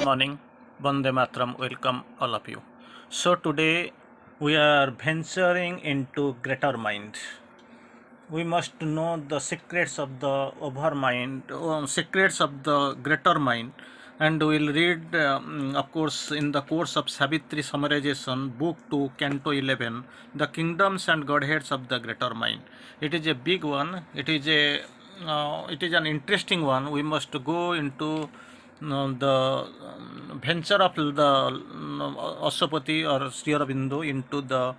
morning, Vande Matram, welcome all of you. So today we are venturing into greater mind. We must know the secrets of the overmind, secrets of the greater mind, and we will read, of course, in the course of SAVITRI summarization, book 2, Canto 11, the kingdoms and godheads of the greater mind. It is a big one. It is an interesting one. We must go into the venture of the Asapati or Sri Aurobindo into the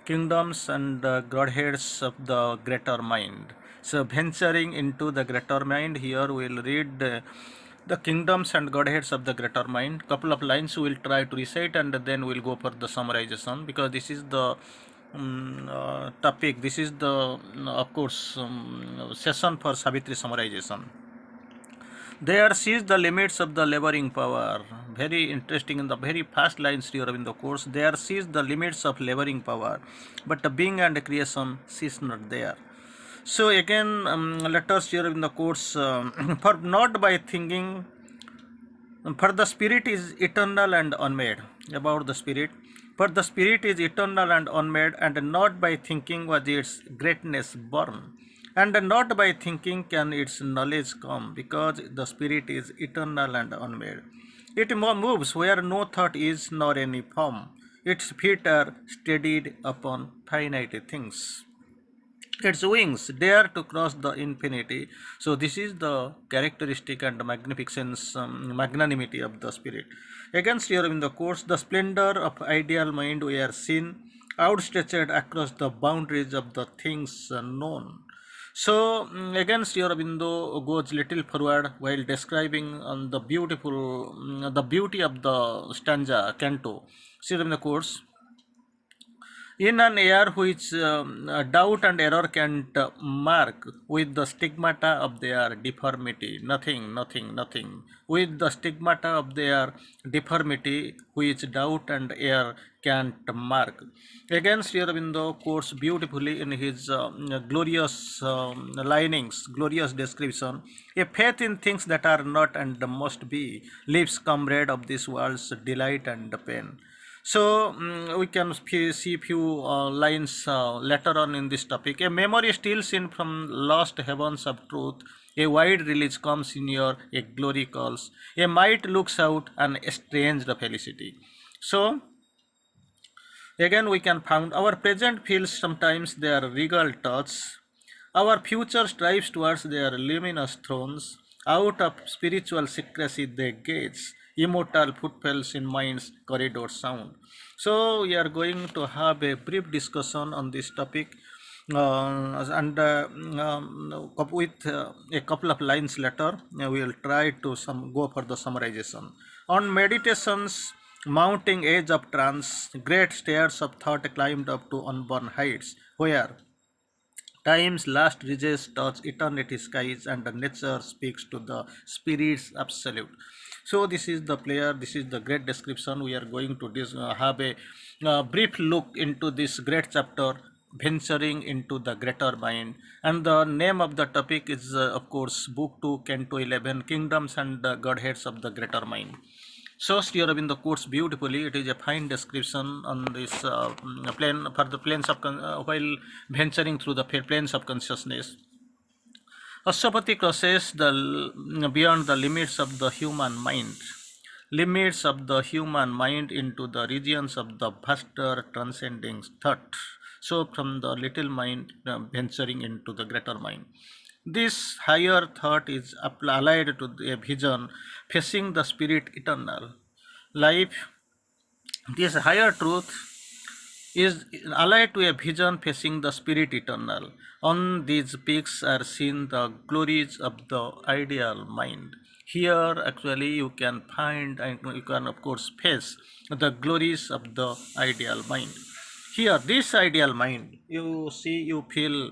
kingdoms and godheads of the greater mind. So, venturing into the greater mind, here we will read the kingdoms and godheads of the greater mind. Couple of lines we will try to recite, and then we will go for the summarization, because this is the topic. This is the of course session for Savitri summarization. There sees the limits of the laboring power. Very interesting in the very first line Sri Aurobindo course. There sees the limits of laboring power, but the being and creation sees not there. So again, let us Sri Aurobindo course for not by thinking, for the spirit is eternal and unmade. About the spirit, for the spirit is eternal and unmade, and not by thinking was its greatness born. And not by thinking can its knowledge come, because the spirit is eternal and unmade. It moves where no thought is nor any form. Its feet are steadied upon finite things. Its wings dare to cross the infinity. So this is the characteristic and magnificence, magnanimity of the spirit. Against here in the course, the splendor of ideal mind we are seen outstretched across the boundaries of the things known. So again, Sri Aurobindo goes little forward while describing the the beauty of the stanza canto. Sri Aurobindo quotes, in an air which doubt and error can't mark, with the stigmata of their deformity, nothing, with the stigmata of their deformity, which doubt and error can't mark. Again, Sri Aurobindo quotes beautifully in his glorious linings, glorious description, a faith in things that are not and must be, lives comrade of this world's delight and pain. So we can see few lines later on in this topic. A memory still seen from lost heavens of truth. A wide release comes in your, a glory calls. A might looks out an estranged felicity. So again we can find our present feels sometimes their regal touch. Our future strives towards their luminous thrones. Out of spiritual secrecy they gaze, immortal footfalls in mind's corridor sound. So we are going to have a brief discussion on this topic, and with a couple of lines later, we will try to go for the summarization. On meditations, mounting edge of trance, great stairs of thought climbed up to unborn heights, where time's last ridges touch eternity skies, and the nature speaks to the spirit's absolute. So this is the player. This is the great description. We are going to have a brief look into this great chapter, venturing into the greater mind. And the name of the topic is, of course, Book 2, Canto 11, Kingdoms and Godheads of the Greater Mind. So Sri Aurobindo quotes beautifully. It is a fine description on this plane for the planes of while venturing through the planes of consciousness. Asapati crosses beyond the limits of the human mind, limits of the human mind into the regions of the vaster transcending thought. So from the little mind venturing into the greater mind. This higher thought is allied to a vision facing the spirit eternal. Life, this higher truth is allied to a vision facing the spirit eternal. On these peaks are seen the glories of the ideal mind. Here actually you can find and you can of course face the glories of the ideal mind. Here this ideal mind, you see, you feel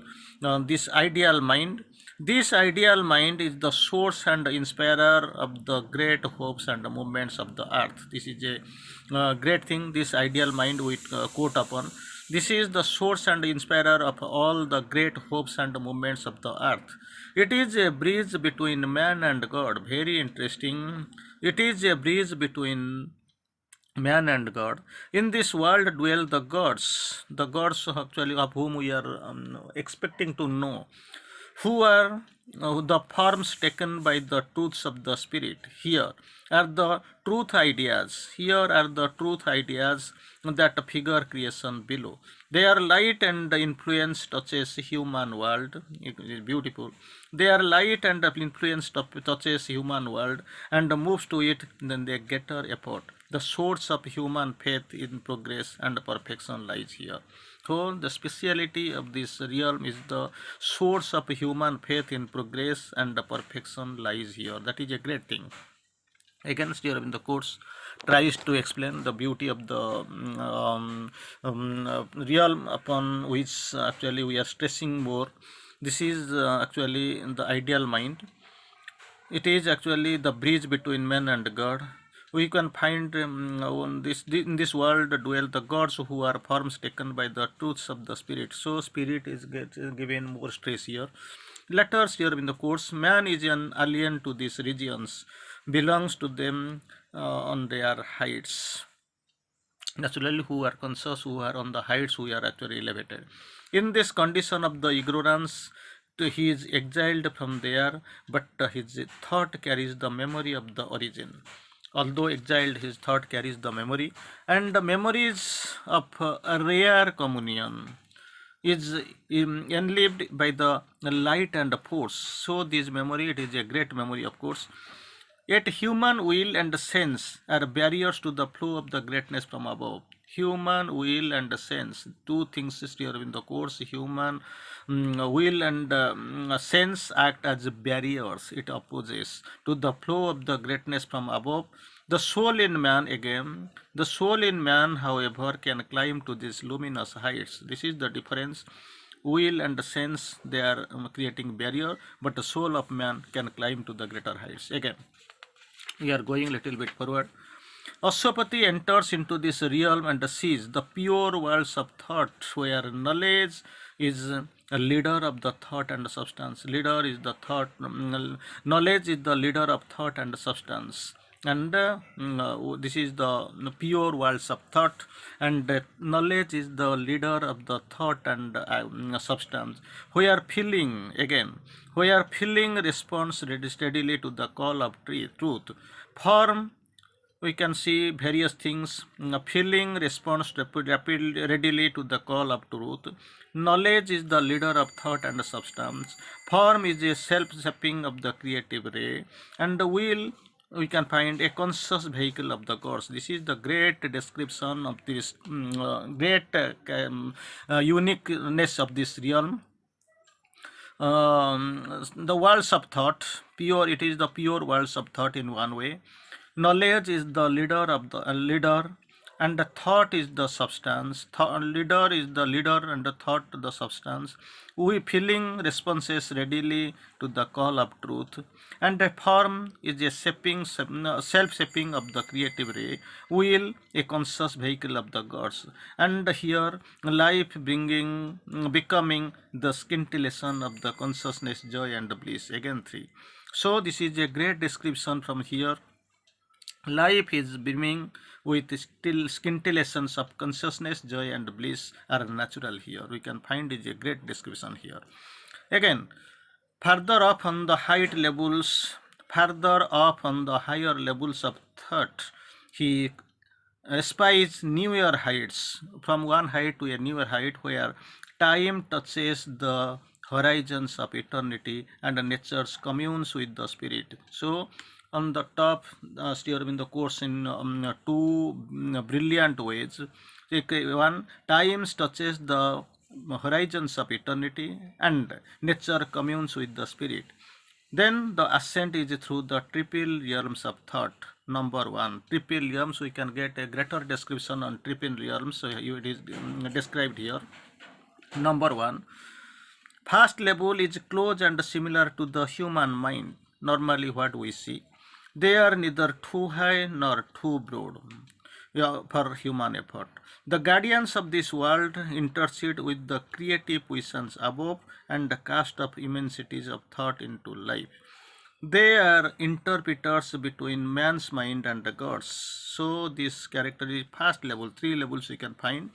this ideal mind. This ideal mind is the source and inspirer of the great hopes and movements of the earth. This is a great thing, this ideal mind we quote upon. This is the source and inspirer of all the great hopes and movements of the earth. It is a bridge between man and God. Very interesting. It is a bridge between man and God. In this world dwell the gods actually of whom we are expecting to know, who are the forms taken by the truths of the spirit. Here are the truth ideas. Here are the truth ideas that figure creation below. Their light and influence touches human world. It is beautiful. Their light and influence touches human world and moves to it. Then they gather effort. The source of human faith in progress and perfection lies here. So the speciality of this realm is the source of human faith in progress and the perfection lies here. That is a great thing. Again, Sri Aurobindo course tries to explain the beauty of the realm upon which actually we are stressing more. This is actually the ideal mind. It is actually the bridge between man and God. We can find in this world dwell the gods who are forms taken by the truths of the spirit. So spirit is given more stress here. Letters here in the course, man is an alien to these regions, belongs to them on their heights. Naturally, who are conscious, who are on the heights, who are actually elevated. In this condition of the ignorance, he is exiled from there, but his thought carries the memory of the origin. Although exiled, his thought carries the memory, and the memories of a rare communion is enlived by the light and force. So this memory, it is a great memory, of course. Yet human will and sense are barriers to the flow of the greatness from above. Human will and sense, two things here in the course. Human will and sense act as barriers. It opposes to the flow of the greatness from above. The soul in man again, the soul in man, however, can climb to these luminous heights. This is the difference. Will and sense, they are creating barrier, but the soul of man can climb to the greater heights. Again, we are going a little bit forward. Ashwapati enters into this realm and sees the pure worlds of thought, where knowledge is a leader of the thought and substance. Leader is the thought, knowledge is the leader of thought and substance. And this is the pure worlds of thought, and knowledge is the leader of the thought and substance. Where feeling, again, where feeling responds steadily to the call of truth. Form, we can see various things. Feeling responds readily to the call of truth. Knowledge is the leader of thought and substance. Form is a self-shaping of the creative ray, and the will, we can find a conscious vehicle of the gods. This is the great description of this great uniqueness of this realm. The worlds of thought, pure, it is the pure worlds of thought in one way. Knowledge is the leader of the leader, and the thought is the substance. Leader is the leader, and the thought the substance. We feeling responses readily to the call of truth, and the form is a self-shaping of the creative ray. Will, a conscious vehicle of the gods, and here life becoming the scintillation of the consciousness, joy and bliss. Again 3. So this is a great description from here. Life is beaming with still scintillations of consciousness, joy and bliss are natural here. We can find is a great description here. Again, further up on the higher levels of thought, he espies newer heights, from one height to a newer height, where time touches the horizons of eternity and nature communes with the spirit. So on the top, Sri Aurobindo quotes in two brilliant ways. One, time touches the horizons of eternity and nature communes with the spirit. Then the ascent is through the triple realms of thought. Number 1, triple realms. We can get a greater description on triple realms. So it is described here. Number 1, first level is close and similar to the human mind. Normally what we see, they are neither too high nor too broad. for human effort. The guardians of this world intercede with the creative visions above and the cast of immensities of thought into life. They are interpreters between man's mind and the gods. So this character is first level. Three levels we can find.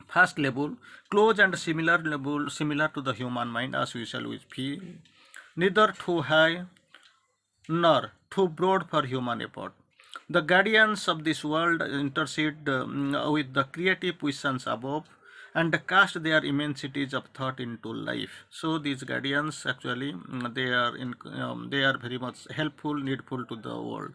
First level, close and similar to the human mind as usual we feel. Neither too high nor too broad for human effort. The guardians of this world intercede with the creative visions above and cast their immensities of thought into life. So these guardians actually they are very much helpful, needful to the world.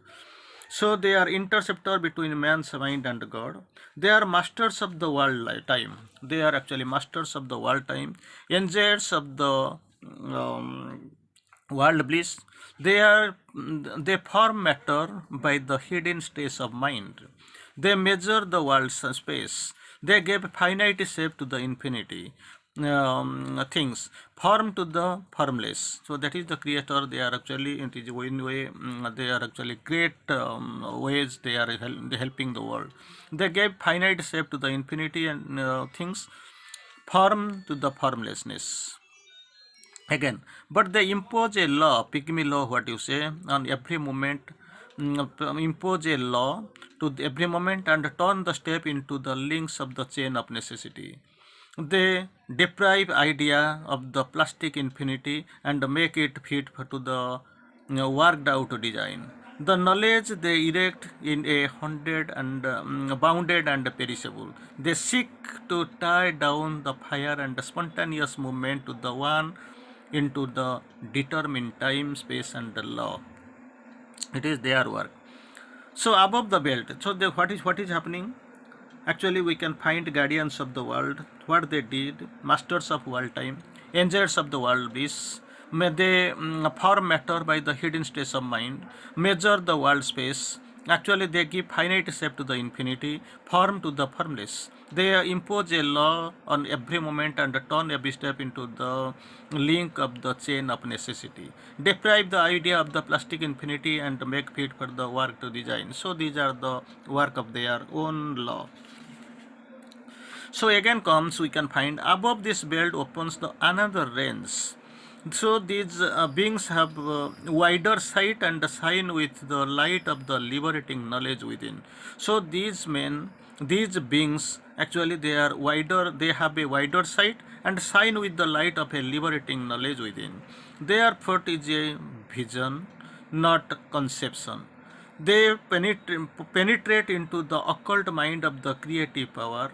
So they are interceptor between man's mind and God. They are masters of the world time. They are actually masters of the world time, engineers of the world bliss. They form matter by the hidden states of mind. They measure the world's space. They give finite shape to the infinity things, form to the formless. So that is the creator. They are actually, it is in way, they are actually great ways they are helping the world. They gave finite shape to the infinity and things, form to the formlessness. Again, but they impose a law, pygmy law, what you say, on every moment, impose a law to every moment and turn the step into the links of the chain of necessity. They deprive idea of the plastic infinity and make it fit to the worked out design. The knowledge they erect in a haunted and bounded and perishable. They seek to tie down the fire and spontaneous movement to the one into the determined time, space, and the law. It is their work. So above the belt. So what is happening? Actually, we can find guardians of the world, what they did, masters of world time, engineers of the world bliss. May they form matter by the hidden states of mind, measure the world space. Actually, they give finite shape to the infinity, form to the formless. They impose a law on every moment and turn every step into the link of the chain of necessity. Deprive the idea of the plastic infinity and make fit for the work to design. So these are the work of their own law. So again comes, we can find above this belt opens the another range. So these beings have wider sight and shine with the light of the liberating knowledge within. So these beings actually they are wider, they have a wider sight and shine with the light of a liberating knowledge within. Their thought is a vision, not conception. They penetrate into the occult mind of the creative power,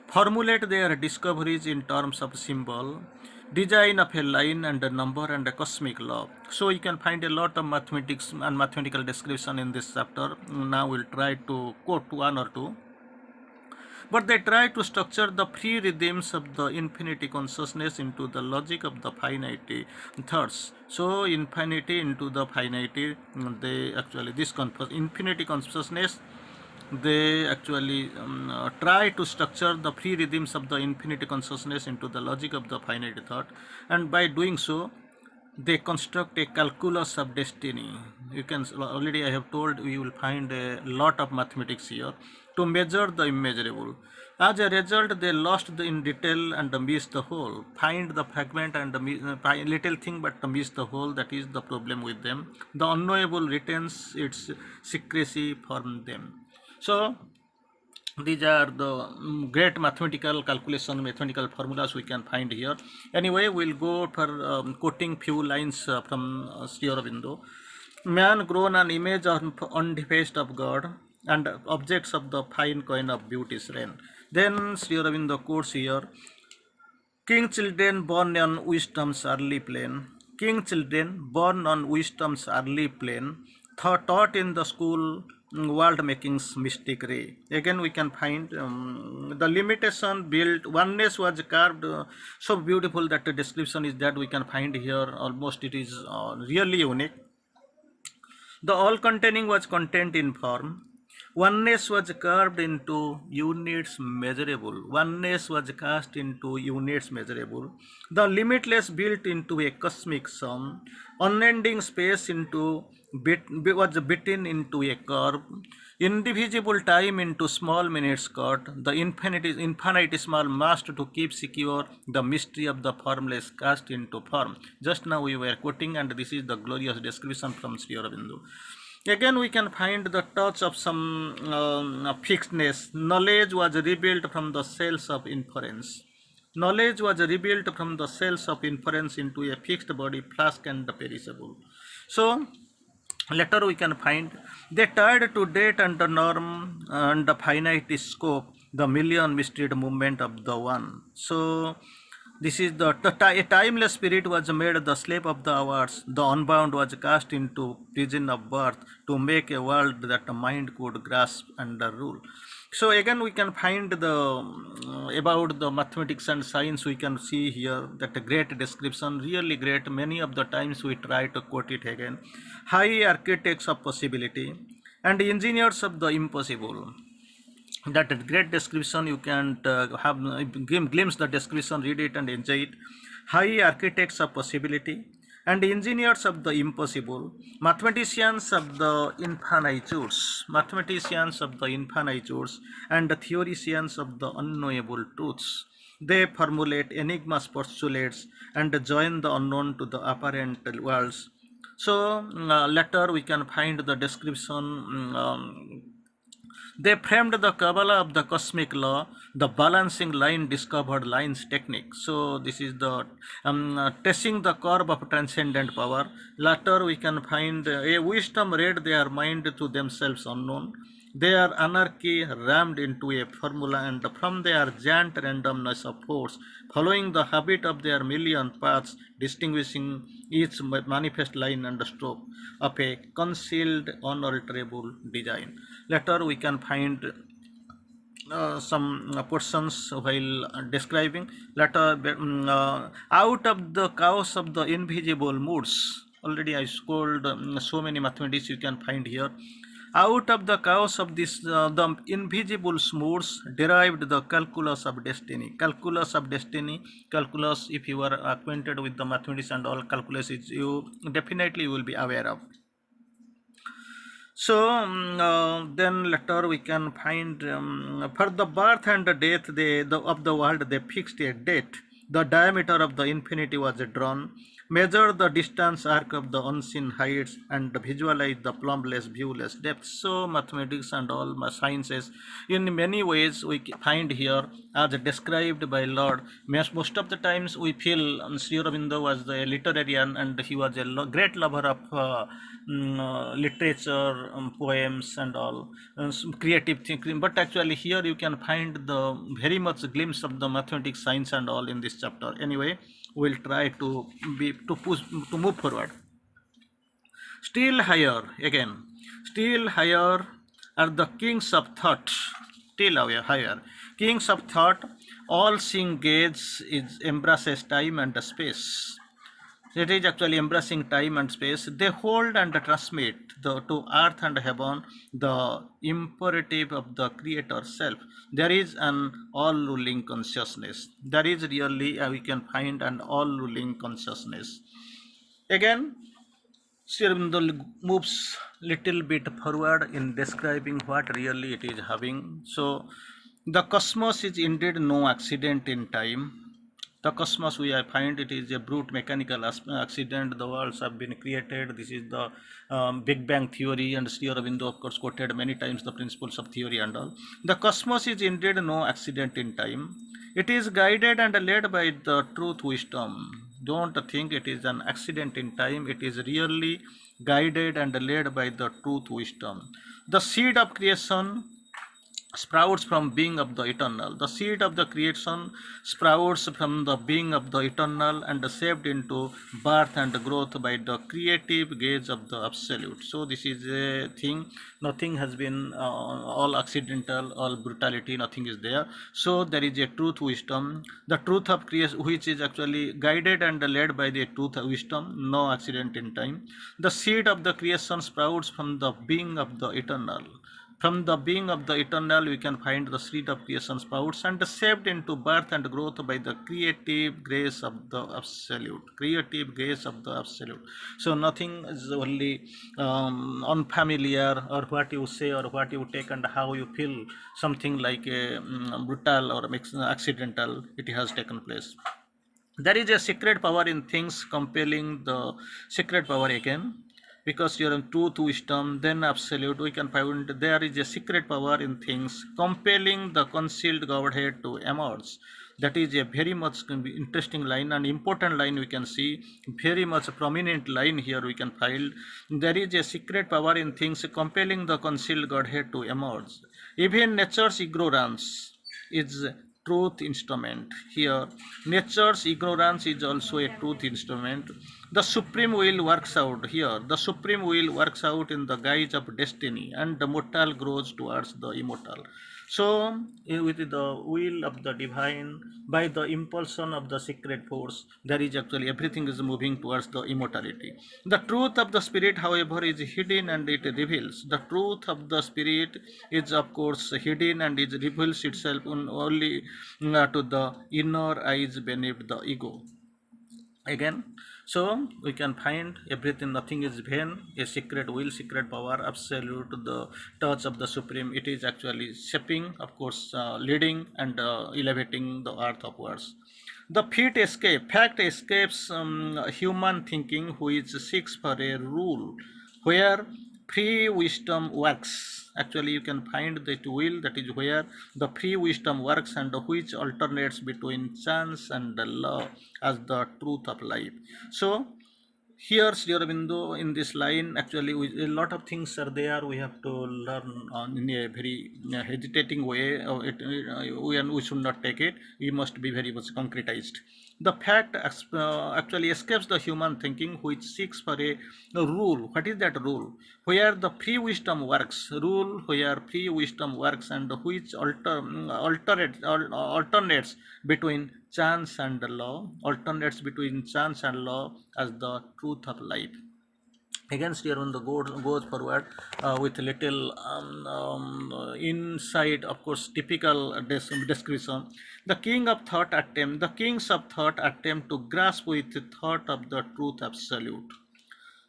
formulate their discoveries in terms of symbol, design of a line and a number and a cosmic law. So you can find a lot of mathematics and mathematical description in this chapter. Now we'll try to quote one or two. But they try to structure the free rhythms of the infinity consciousness into the logic of the finite thoughts. So infinity into the finite, they actually this infinity consciousness, they actually try to structure the free rhythms of the infinity consciousness into the logic of the finite thought, and by doing so they construct a calculus of destiny. You can already, I have told, you will find a lot of mathematics here to measure the immeasurable. As a result, they lost in detail and miss the whole. Find the fragment and little thing but miss the whole. That is the problem with them. The unknowable retains its secrecy from them. So these are the great mathematical calculation, mathematical formulas we can find here. Anyway, we'll go for quoting few lines from Sri Aurobindo. Man grown an image on the face of God and objects of the fine coin of beauty's rain. Then Sri Aurobindo quotes here, King children born on wisdom's early plane, King children born on wisdom's early plane, taught in the school world making's mystic ray. Again we can find the limitation built, oneness was carved, so beautiful that the description is that we can find here. Almost it is really unique. The all containing was content in form. Oneness was carved into units measurable. Oneness was cast into units measurable. The limitless built into a cosmic sum. Unending space into was bitten into a curve, indivisible time into small minutes cut, the infinitesimal must to keep secure the mystery of the formless cast into form. Just now we were quoting, and this is the glorious description from Sri Aurobindo. Again, we can find the touch of some fixedness. Knowledge was rebuilt from the cells of inference. Knowledge was rebuilt from the cells of inference into a fixed body, flask and perishable. So, later we can find they tied to date and the norm and the finite scope the million mystery movement of the one. So this is a timeless spirit was made the slave of the hours. The unbound was cast into prison of birth to make a world that the mind could grasp and rule. So again we can find the about the mathematics and science. We can see here that a great description, really great. Many of the times we try to quote it again. High architects of possibility and engineers of the impossible. That great description you can have glimpse the description, read it and enjoy it. High architects of possibility and engineers of the impossible, mathematicians of the infinitudes and the theoricians of the unknowable truths. They formulate enigmas, postulates and join the unknown to the apparent worlds. So later we can find the description. They framed the Kabbalah of the cosmic law, the balancing line discovered lines technique. So this is the tracing the curve of transcendent power. Later we can find a wisdom read their mind to themselves unknown. Their anarchy rammed into a formula, and from their giant randomness of force, following the habit of their million paths, distinguishing each manifest line and stroke of a concealed, unalterable design. Later we can find some portions while describing. Later, out of the chaos of the invisible moods. Already I scored so many mathematics you can find here. Out of the chaos of this, the invisible moods derived the calculus of destiny. Calculus of destiny. Calculus, if you are acquainted with the mathematics and all, calculus is you definitely will be aware of. So then later we can find for the birth and the death of the world they fixed a date. The diameter of the infinity was drawn, measure the distance arc of the unseen heights and visualize the plumbeless, viewless depths. So mathematics and all sciences in many ways we find here as described by Lord. Most of the times we feel Sri Aurobindo was the literarian and he was a great lover of literature, poems and all, creative thinking. But actually here you can find the very much glimpse of the mathematics, science and all in this chapter. Anyway, we'll try to move forward. Still higher are the kings of thought. Still higher kings of thought, all seeing gaze is embraces time and space. It is actually embracing time and space. They hold and transmit to earth and heaven the imperative of the creator self. There is an all-ruling consciousness. There is really we can find an all-ruling consciousness. Again, Sri Aurobindo moves little bit forward in describing what really it is having. So, the cosmos is indeed no accident in time. The cosmos, we find it is a brute mechanical accident. The worlds have been created. This is the Big Bang theory, and Sri Aurobindo of course quoted many times the principles of theory and all. The cosmos is indeed no accident in time. It is guided and led by the truth wisdom. Don't think it is an accident in time. It is really guided and led by the truth wisdom. The seed of creation sprouts from being of the eternal. The seed of the creation sprouts from the being of the eternal and shaped into birth and growth by the creative gaze of the absolute. So this is a thing. Nothing has been all accidental, all brutality, nothing is there. So there is a truth wisdom. The truth of creation which is actually guided and led by the truth of wisdom, no accident in time. The seed of the creation sprouts from the being of the eternal. From the being of the eternal, we can find the seed of creation sprouts and shaped into birth and growth by the creative grace of the absolute. Creative grace of the absolute. So nothing is only unfamiliar, or what you say or what you take and how you feel, something like a brutal or accidental, it has taken place. There is a secret power in things compelling the secret power again, because you are in truth, wisdom, then absolute. We can find there is a secret power in things compelling the concealed Godhead to emerge. That is a very much interesting line and important line. We can see very much prominent line here. We can find there is a secret power in things compelling the concealed Godhead to emerge. Even nature's ignorance is truth instrument. Here nature's ignorance is also a truth instrument. The supreme will works out. Here the supreme will works out in the guise of destiny, and the mortal grows towards the immortal. So with the will of the divine, by the impulsion of the secret force, there is actually everything is moving towards the immortality. The truth of the spirit, however, is hidden, and it reveals. The truth of the spirit is of course hidden, and it reveals itself only to the inner eyes beneath the ego. Again, so we can find everything, nothing is vain. A secret will, secret power, absolute, the touch of the supreme, it is actually shaping, of course, leading and elevating the earth upwards. The feet escape, fact escapes human thinking, which seeks for a rule where free wisdom works. Actually, you can find that will, that is where the free wisdom works, and which alternates between chance and the law as the truth of life. So here Sri Aurobindo in this line, actually a lot of things are there. We have to learn in a very hesitating way. We should not take it. We must be very much concretized. The fact actually escapes the human thinking, which seeks for a rule. What is that rule? Where the free wisdom works. Rule where free wisdom works, and which alternates between chance and the law, alternates between chance and law as the truth of life. Again, Sri Aurobindo goes forward with little insight, of course, typical description. The kings of thought attempt to grasp with the thought of the truth absolute.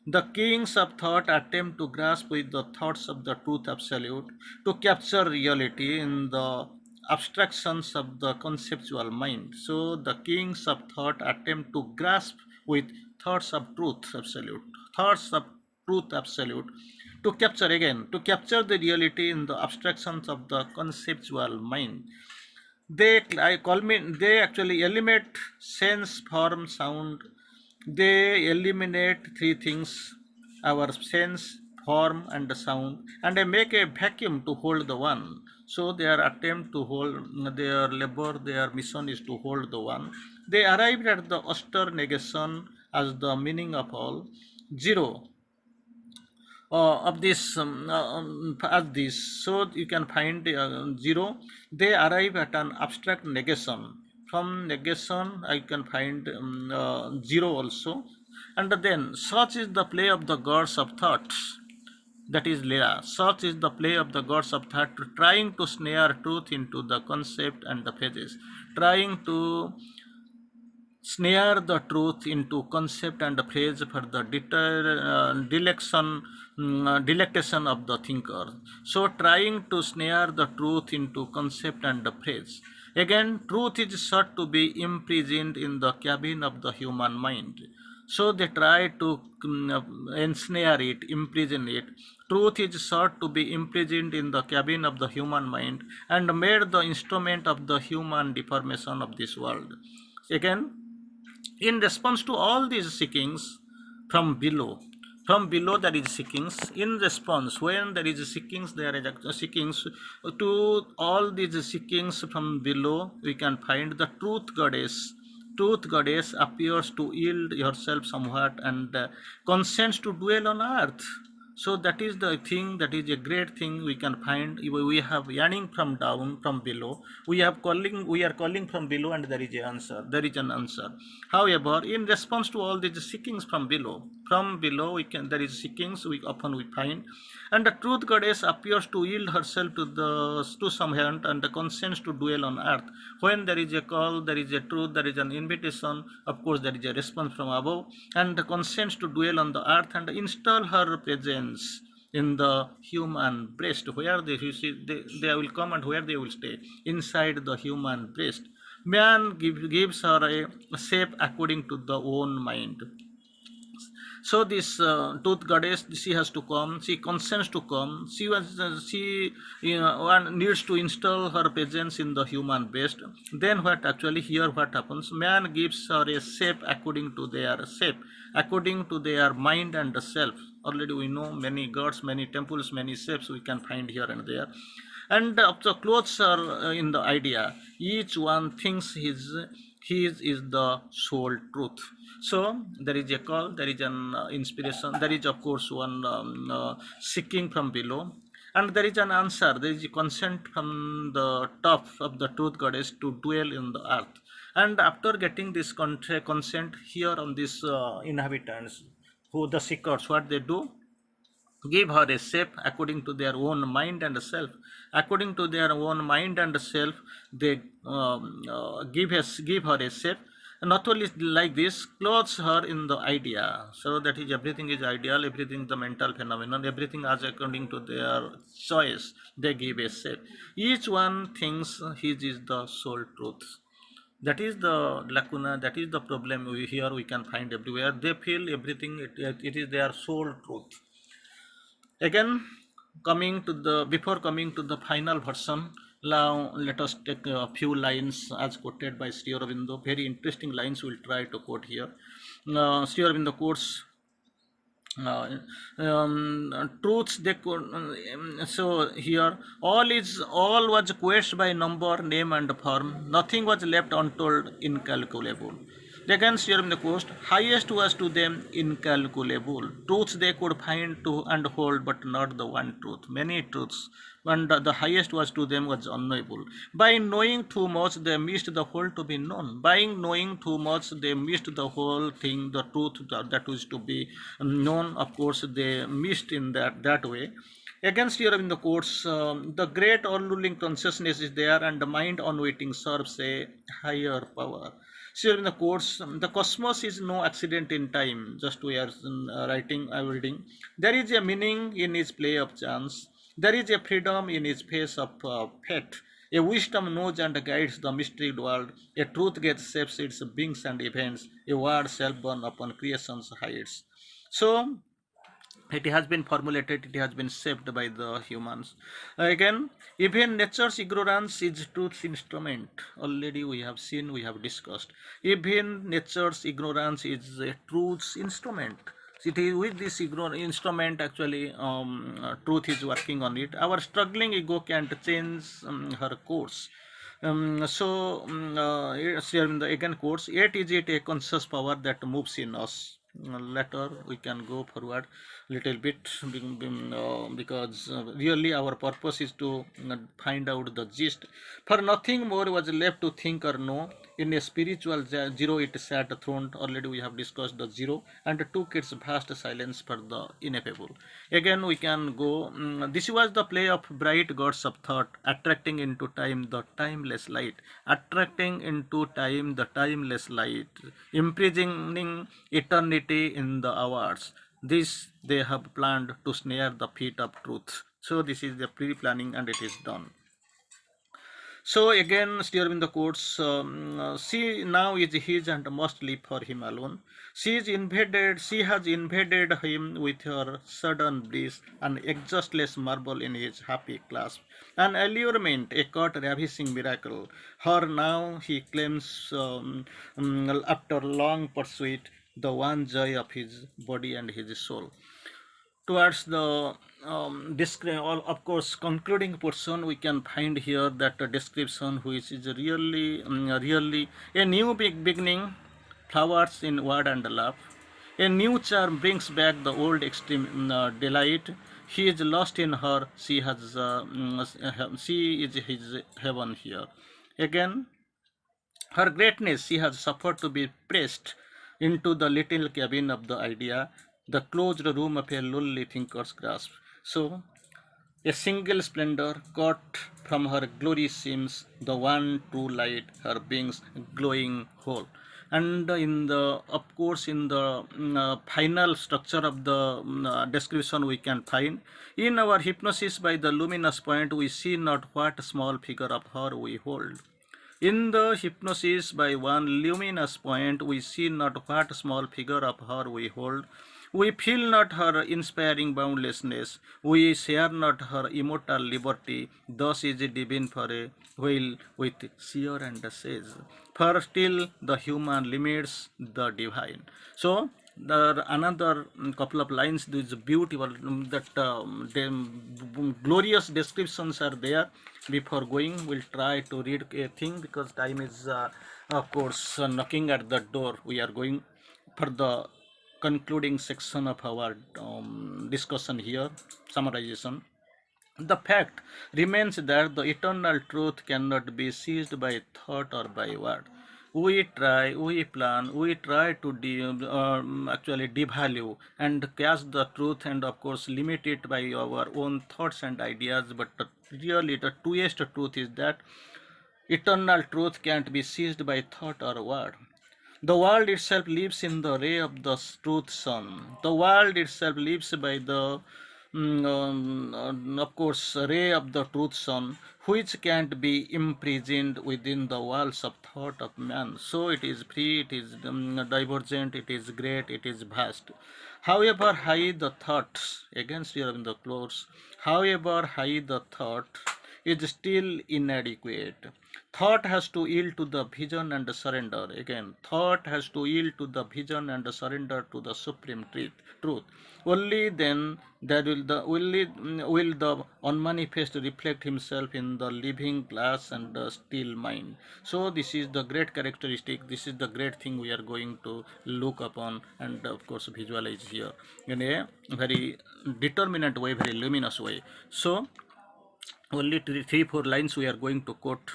The kings of thought attempt to grasp with the thoughts of the truth absolute, to capture reality in the abstractions of the conceptual mind. So the kings of thought attempt to grasp with thoughts of truth absolute, thoughts of truth absolute, to capture the reality in the abstractions of the conceptual mind. They actually eliminate sense, form, sound. They eliminate three things: our sense, form, and the sound, and they make a vacuum to hold the one. So their attempt to hold, their labor, their mission is to hold the one. They arrived at the austere negation as the meaning of all. Zero of this as this. So you can find zero. They arrive at an abstract negation. From negation I can find zero also. And then such is the play of the gods of thoughts, that is Leela. Such is the play of the gods of thought, trying to snare truth into the concept and the phases, trying to snare the truth into concept and phrase for the delectation of the thinker. So trying to snare the truth into concept and phrase. Again, truth is sought to be imprisoned in the cabin of the human mind. So they try to ensnare it, imprison it. Truth is sought to be imprisoned in the cabin of the human mind, and made the instrument of the human deformation of this world. Again, in response to all these seekings from below, there is seekings. In response, when there is seekings, there is seekings. To all these seekings from below, we can find the truth goddess appears to yield herself somewhat, and consents to dwell on earth. So that is the thing, that is a great thing we can find. We have yearning from down, from below. We are calling from below, and there is an answer. However, in response to all these seekings from below, From below we can there is seekings we often we find, and the truth goddess appears to yield herself to some hand and consents to dwell on earth. When there is a call, there is a truth, there is an invitation. Of course, there is a response from above, and consents to dwell on the earth and install her presence in the human breast, where they will come and where they will stay inside the human breast. Man gives her a shape according to the own mind. So this tooth goddess, she has to come. She consents to come. One needs to install her presence in the human breast. Then what actually here what happens? Man gives her a shape according to their shape, according to their mind and the self. Already we know many gods, many temples, many shapes we can find here and there. And the clothes are in the idea. Each one thinks his is the sole truth. So there is a call, there is an inspiration, there is of course one seeking from below, and there is an answer. There is a consent from the top of the truth goddess to dwell in the earth. And after getting this consent here on these inhabitants, who the seekers, what they do, give her a shape according to their own mind and self. According to their own mind and self, they give her a shape. Not only like this, clothes her in the idea. So that is, everything is ideal, everything the mental phenomenon, everything as according to their choice, they give a shape. Each one thinks his is the sole truth. That is the lacuna, that is the problem we here we can find everywhere. They feel everything it is their sole truth. Again, coming to the before coming to the final version, now let us take a few lines as quoted by Sri Aurobindo. Very interesting lines we'll try to quote here. Sri Aurobindo quotes truths they could. So here, all was quest by number, name and form. Nothing was left untold, incalculable. Again, here in the coast, highest was to them incalculable. Truths they could find to and hold, but not the one truth. Many truths, and the highest was to them was unknowable. By knowing too much, they missed the whole to be known. By knowing too much, they missed the whole thing, the truth that was to be known. Of course, they missed in that way. Against here in the courts, the great all-ruling consciousness is there, and the mind unwitting serves a higher power. Here in the courts, the cosmos is no accident in time. Just we are reading. There is a meaning in its play of chance. There is a freedom in its face of fate. A wisdom knows and guides the mystery world. A truth gets shapes its beings and events. A word self-born upon creation's heights. So it has been formulated, it has been shaped by the humans. Again, even nature's ignorance is truth's instrument. Already we have seen, we have discussed, even nature's ignorance is a truth's instrument. It is with this instrument actually truth is working on it. Our struggling ego can't change her course. Here in the again quotes, yet is it a conscious power that moves in us. Later we can go forward little bit, because really our purpose is to find out the gist. For nothing more was left to think or know. In a spiritual zero it sat throned. Already we have discussed the zero and took its vast silence for the ineffable. Again we can go, this was the play of bright gods of thought, attracting into time the timeless light, attracting into time the timeless light, imprisoning eternity in the hours. This they have planned to snare the feet of truth. So this is the pre-planning and it is done. So again, still in the quotes, she now is his and must live for him alone. She has invaded him with her sudden bliss, an exhaustless marble in his happy clasp, an allurement, a caught ravishing miracle. Her now he claims, after long pursuit, the one joy of his body and his soul. Towards the of course concluding portion, we can find here that a description which is really a new beginning flowers in word and love. A new charm brings back the old extreme delight. He is lost in her, she is his heaven here. Again, her greatness, she has suffered to be pressed into the little cabin of the idea. the closed room of a lonely thinker's grasp. So, a single splendor caught from her glory seems the one true light, her being's glowing whole. And in the, of course, in the final structure of the description we can find, in our hypnosis by the luminous point, we see not what small figure of her we hold. In the hypnosis by one luminous point, we see not what small figure of her we hold. We feel not her inspiring boundlessness. We share not her immortal liberty. Thus is divine for a while with seer and says. For still the human limits the divine. So there another couple of lines. This beautiful that glorious descriptions are there. Before going, we'll try to read a thing because time is of course knocking at the door. We are going for the concluding section of our discussion here, summarization. The fact remains that the eternal truth cannot be seized by thought or by word. We try, we plan, we try to actually devalue and catch the truth and of course limit it by our own thoughts and ideas. But really, the truest truth is that eternal truth can't be seized by thought or word. The world itself lives in the ray of the truth sun. The world itself lives by the, of course, ray of the truth sun, which can't be imprisoned within the walls of thought of man. So it is free, it is divergent, it is great, it is vast. However high the thoughts, against Sri Aurobindo close, however high the thought is still inadequate. Thought has to yield to the vision and surrender. Again, thought has to yield to the vision and surrender to the supreme truth. Only then that will the unmanifest reflect himself in the living glass and the still mind. So this is the great characteristic. This is the great thing we are going to look upon and of course visualize here in a very determinate way, very luminous way. So only three, four lines we are going to quote.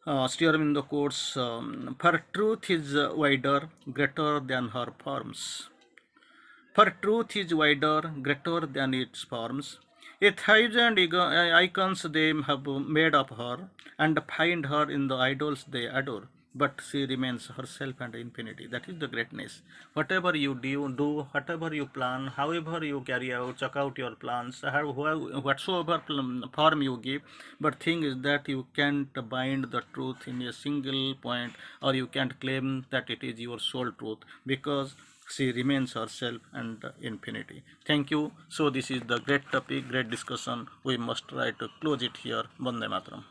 Sri Aurobindo quotes, for truth is wider, greater than her forms. For truth is wider, greater than its forms. A thousand icons they have made of her, and find her in the idols they adore. But she remains herself and infinity. That is the greatness. Whatever you do, whatever you plan, however you carry out, check out your plans, whatsoever form you give. But thing is that you can't bind the truth in a single point, or you can't claim that it is your sole truth, because she remains herself and infinity. Thank you. So this is the great topic, great discussion. We must try to close it here. Vande Mataram.